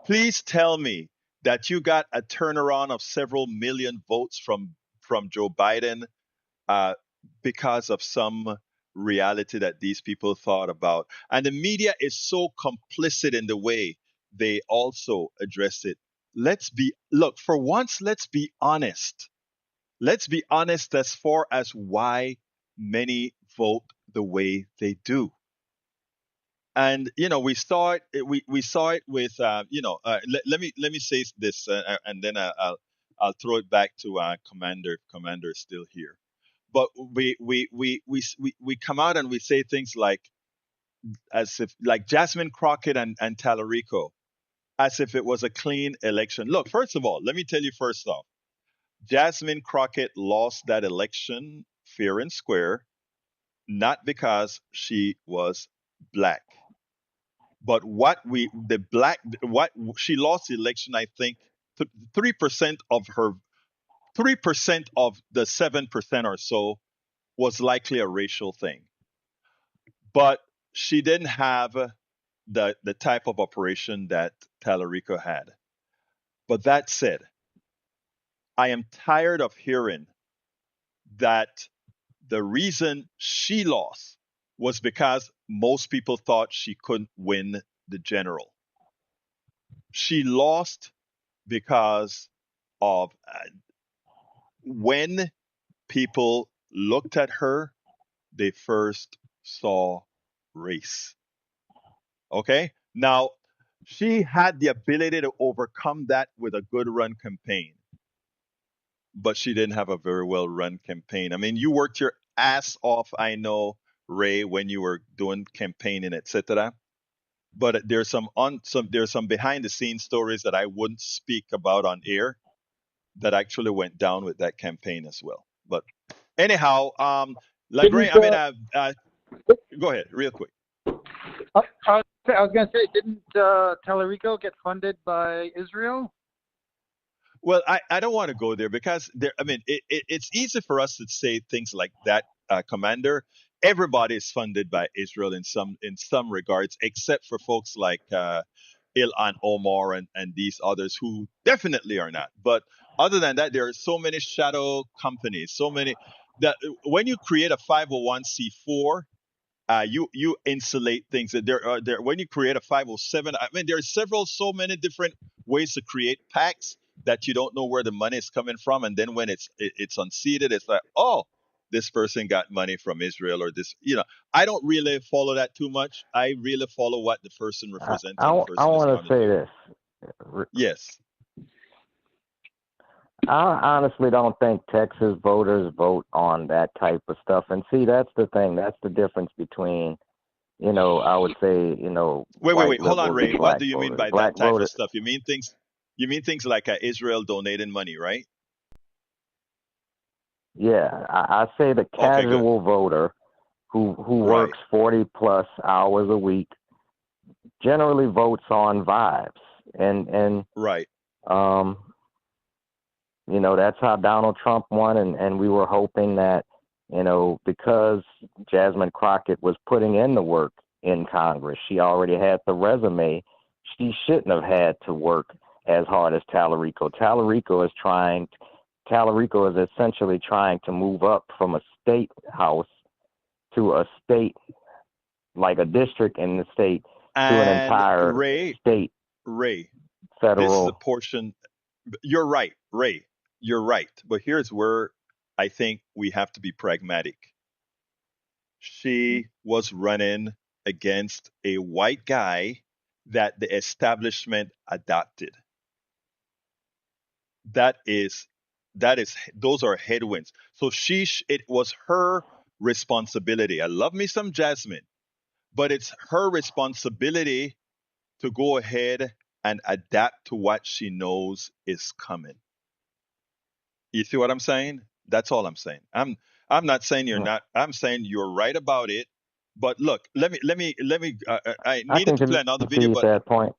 Please tell me that you got a turnaround of several million votes from Joe Biden uh, because of some reality that these people thought about. And the media is so complicit in the way they also address it. Look, for once, let's be honest. Let's be honest as far as why many vote the way they do. And we saw it with let me say this and then I'll throw it back to Commander. Commander is still here, but we come out and we say things like as if like Jasmine Crockett and Tallarico, as if it was a clean election. Look, first of all, let me tell you first off, Jasmine Crockett lost that election fair and square, not because she was black, but what she lost the election. I think 3% of her 3% of the 7% or so was likely a racial thing, but she didn't have the type of operation that Tallarico had. But that said, I am tired of hearing that the reason she lost was because most people thought she couldn't win the general. She lost because of when people looked at her, they first saw race. Okay? Now, she had the ability to overcome that with a good run campaign, but she didn't have a very well run campaign. I mean, you worked your ass off, I know, Ray, when you were doing campaigning, etc. But there's some behind the scenes stories that I wouldn't speak about on air that actually went down with that campaign as well. But anyhow, Lagrange, Didn't I mean, go ahead, real quick. I was going to say, didn't Tallarico get funded by Israel? Well, I don't want to go there because I mean, it's easy for us to say things like that, Commander. Everybody is funded by Israel in some regards, except for folks like Ilhan Omar and these others who definitely are not. But other than that, there are so many shadow companies, so many that when you create a 501c4, you insulate things. That there when you create a 507. I mean, there are so many different ways to create packs that you don't know where the money is coming from, and then when it's unseated, it's like, oh, this person got money from Israel or this. I don't really follow that too much. I really follow what the person represents and the I person is want trying to to say do. this. Yes. I honestly don't think Texas voters vote on that type of stuff. And see, that's the thing. That's the difference between, I would say, white Wait. Hold on, liberals Ray. and What black do you mean voters. by Black that type of voters, stuff? You mean things? You mean things like Israel donating money, right? yeah. I say the Okay, good. casual voter who Right. works 40 plus hours a week generally votes on vibes. And Right. that's how Donald Trump won. And we were hoping that, because Jasmine Crockett was putting in the work in Congress. She already had the resume. She shouldn't have had to work as hard as Tallarico. Tallarico is essentially trying to move up from a state house to a state, like a district in the state, to an And entire state Ray, this is a federal. portion. You're right, Ray. You're right. But here's where I think we have to be pragmatic. She was running against a white guy that the establishment adopted. That is, those are headwinds. So it was her responsibility. I love me some Jasmine, but it's her responsibility to go ahead and adapt to what she knows is coming. You see what I'm saying? That's all I'm saying. I'm not saying you're not. I'm saying you're right about it. But look, let me. I I needed can to play another video, concede but that point.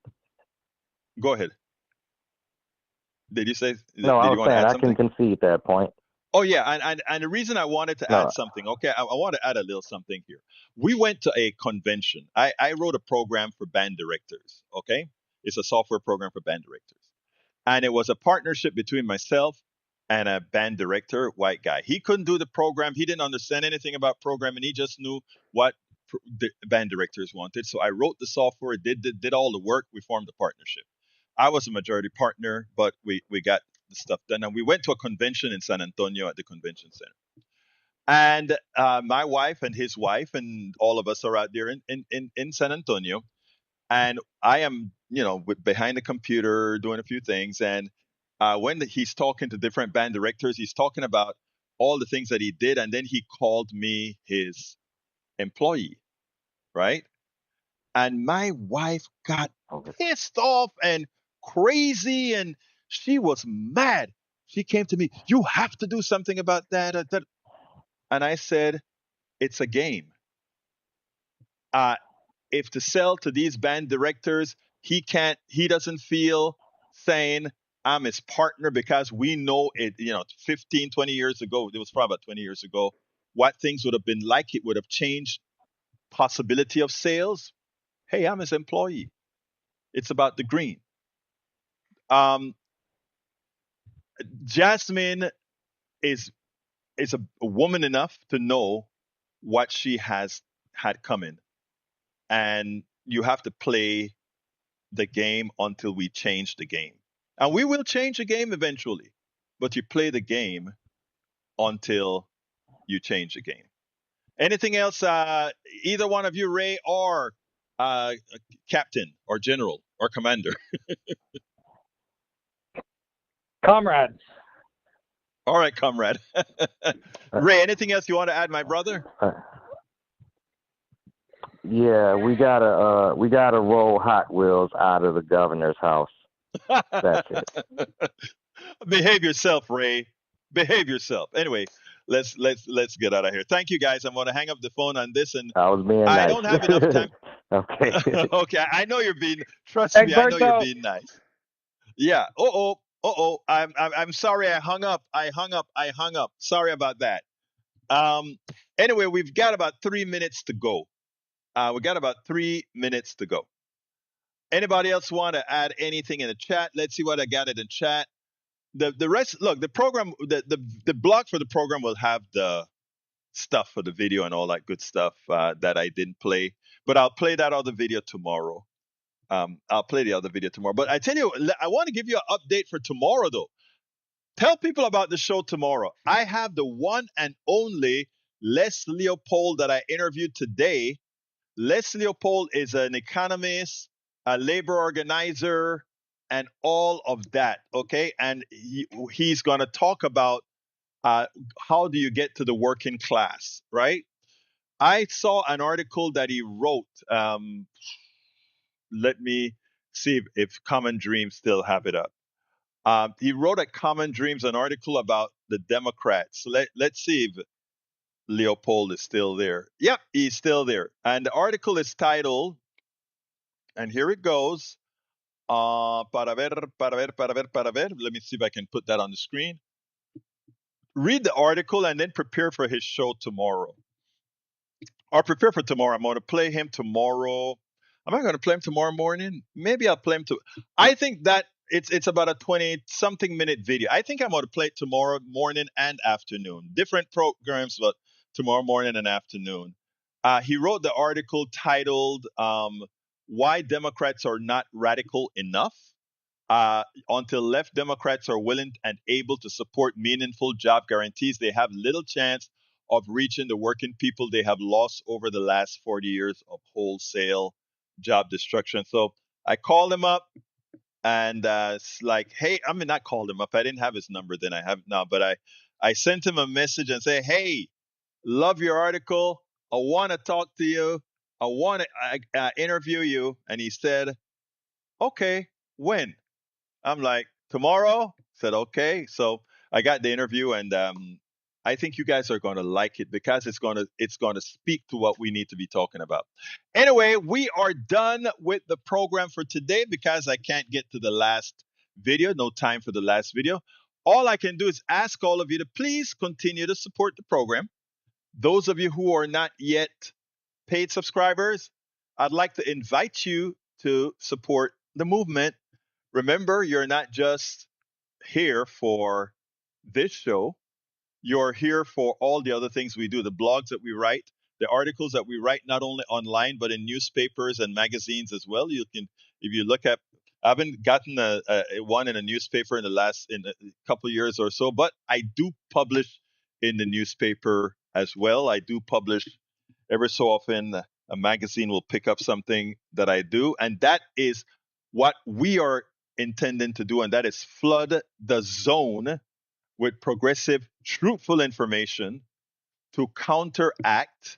go ahead. Did you say? No, I Did you was want to saying add I can something? concede that point. Oh yeah, and the reason I wanted to add No, something, okay, I want to add a little something here. We went to a convention. I wrote a program for band directors. Okay, it's a software program for band directors, and it was a partnership between myself and a band director, white guy. He couldn't do the program. He didn't understand anything about programming. He just knew what the band directors wanted. So I wrote the software, did all the work. We formed a partnership. I was a majority partner, but we got the stuff done. And we went to a convention in San Antonio at the convention center. And my wife and his wife and all of us are out there in San Antonio. And I am, behind the computer doing a few things. And when he's talking to different band directors, he's talking about all the things that he did. And then he called me his employee, right? And my wife got okay. pissed off and crazy, and she was mad. She came to me, "You have to do something about that." And I said, "It's a game. Uh, if to sell to these band directors, he doesn't feel saying I'm his partner because we know it, 15, 20 years ago, it was probably about 20 years ago, what things would have been like. It would have changed possibility of sales. Hey, I'm his employee. It's about the green." Um, Jasmine is a woman enough to know what she has had coming, and you have to play the game until we change the game, and we will change the game eventually. But you play the game until you change the game. Anything else? Either one of you, Ray or uh, Captain or General or Commander. Comrades. All right, comrade. Ray, anything else you want to add, my brother? Yeah, we gotta roll Hot Wheels out of the governor's house. That's it. Behave yourself, Ray. Behave yourself. Anyway, let's get out of here. Thank you, guys. I'm going to hang up the phone on this, and I was being I nice. don't have enough time. Okay. Okay, I know you're being. Trust me, I know you're Egberto, being nice. Yeah. Uh oh. I'm sorry. I hung up. I hung up. Sorry about that. Um. Anyway, we've got about 3 minutes to go. We got about 3 minutes to go. Anybody else want to add anything in the chat? Let's see what I got in the chat. The rest. Look, the program. The blog for the program will have the stuff for the video and all that good stuff that I didn't play. But I'll play that other video tomorrow. I'll play the other video tomorrow. But I tell you, I want to give you an update for tomorrow, though. Tell people about the show tomorrow. I have the one and only Les Leopold that I interviewed today. Les Leopold is an economist, a labor organizer, and all of that. Okay, and he's going to talk about how do you get to the working class, right? I saw an article that he wrote. Let me see if Common Dreams still have it up. He wrote at Common Dreams an article about the Democrats. Let's see if Leopold is still there. Yep, he's still there. And the article is titled, and here it goes. Para ver. Let me see if I can put that on the screen. read the article and then prepare for his show tomorrow. Or prepare for tomorrow. I'm going to play him tomorrow. Am I going to play him tomorrow morning? Maybe I'll play him to. I think that it's about a 20-something minute video. I think I'm going to play it tomorrow morning and afternoon. Different programs, but tomorrow morning and afternoon. He wrote the article titled "Why Democrats Are Not Radical Enough." Until left Democrats are willing and able to support meaningful job guarantees, they have little chance of reaching the working people they have lost over the last 40 years of wholesale job destruction. So I called him up and it's like, hey, I mean, not called him up. I didn't have his number then. I have it now, but I sent him a message and say, hey, love your article. I want to talk to you. I want to interview you. And he said, okay, when? I'm like, tomorrow? Said, okay. So I got the interview, and I think you guys are going to like it because it's going to speak to what we need to be talking about. Anyway, we are done with the program for today because I can't get to the last video. No time for the last video. All I can do is ask all of you to please continue to support the program. Those of you who are not yet paid subscribers, I'd like to invite you to support the movement. Remember, you're not just here for this show. You're here for all the other things we do, the blogs that we write, the articles that we write, not only online, but in newspapers and magazines as well. You can, if you look at, I haven't gotten a one in a newspaper in a couple of years or so, but I do publish in the newspaper as well. I do publish every so often. A magazine will pick up something that I do, and that is what we are intending to do, and that is flood the zone with progressive, truthful information to counteract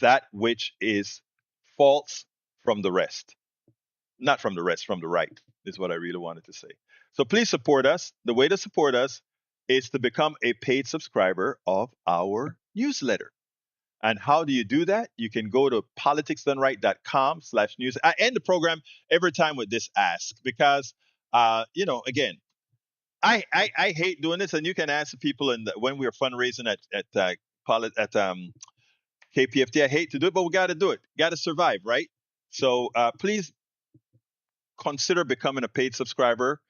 that which is false from the rest. Not from the rest, from the right, is what I really wanted to say. So please support us. The way to support us is to become a paid subscriber of our newsletter. And how do you do that? You can go to politicsdoneright.com/news. I end the program every time with this ask because, again, I hate doing this, and you can ask people when we are fundraising at KPFT. I hate to do it, but we got to do it. Got to survive, right? So please consider becoming a paid subscriber.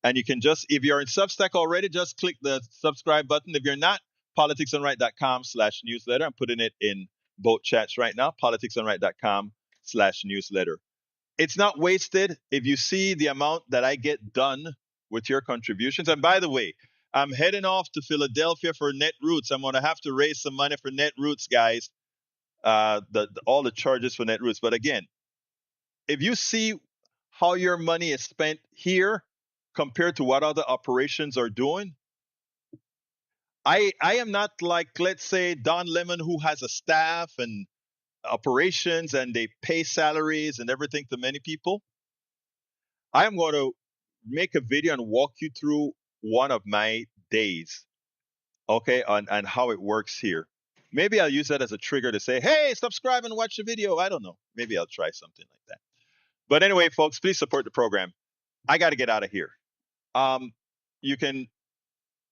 And you can just, if you're in Substack already, just click the subscribe button. If you're not, politicsdoneright.com/newsletter. I'm putting it in both chats right now, politicsdoneright.com/newsletter. It's not wasted if you see the amount that I get done with your contributions. And by the way, I'm heading off to Philadelphia for Netroots. I'm going to have to raise some money for Netroots, guys. All the charges for Netroots. But again, if you see how your money is spent here compared to what other operations are doing, I am not like, let's say, Don Lemon, who has a staff and operations and they pay salaries and everything to many people. I am going to make a video and walk you through one of my days, okay, on how it works here. Maybe I'll use that as a trigger to say, hey, subscribe and watch the video. I don't know. Maybe I'll try something like that. But anyway, folks, please support the program. I got to get out of here. You can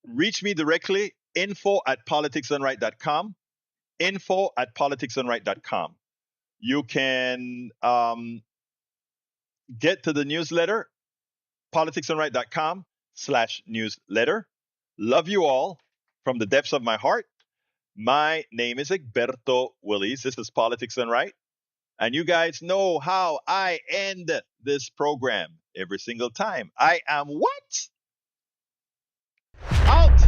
reach me directly, info@politicsdoneright.com, info@politicsdoneright.com. You can get to the newsletter, politicsdoneright.com/newsletter. Love you all from the depths of my heart. My name is Egberto Willies. This is Politics Done Right. And you guys know how I end this program every single time. I am what? Out!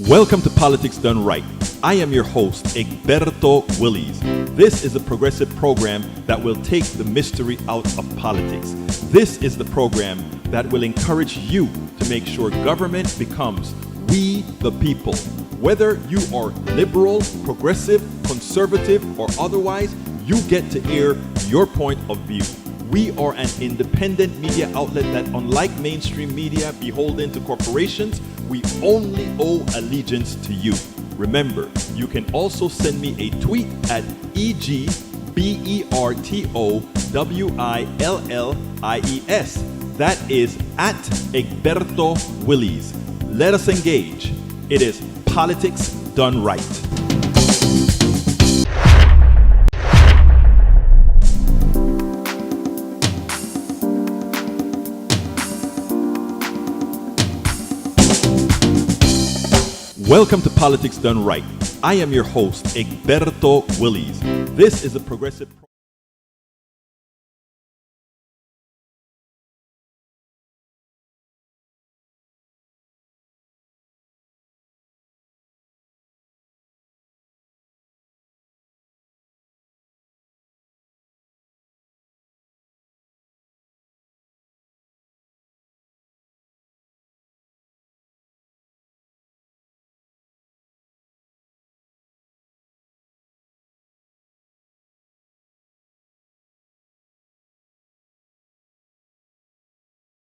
Welcome to Politics Done Right. I am your host, Egberto Willies. This is a progressive program that will take the mystery out of politics. This is the program that will encourage you to make sure government becomes we the people. Whether you are liberal, progressive, conservative, or otherwise, you get to air your point of view. We are an independent media outlet that, unlike mainstream media beholden to corporations, we only owe allegiance to you. Remember, you can also send me a tweet at EGBERTOWILLIES. That is at Egberto Willies. Let us engage. It is politics done right. Welcome to Politics Done Right. I am your host, Egberto Willies. This is a progressive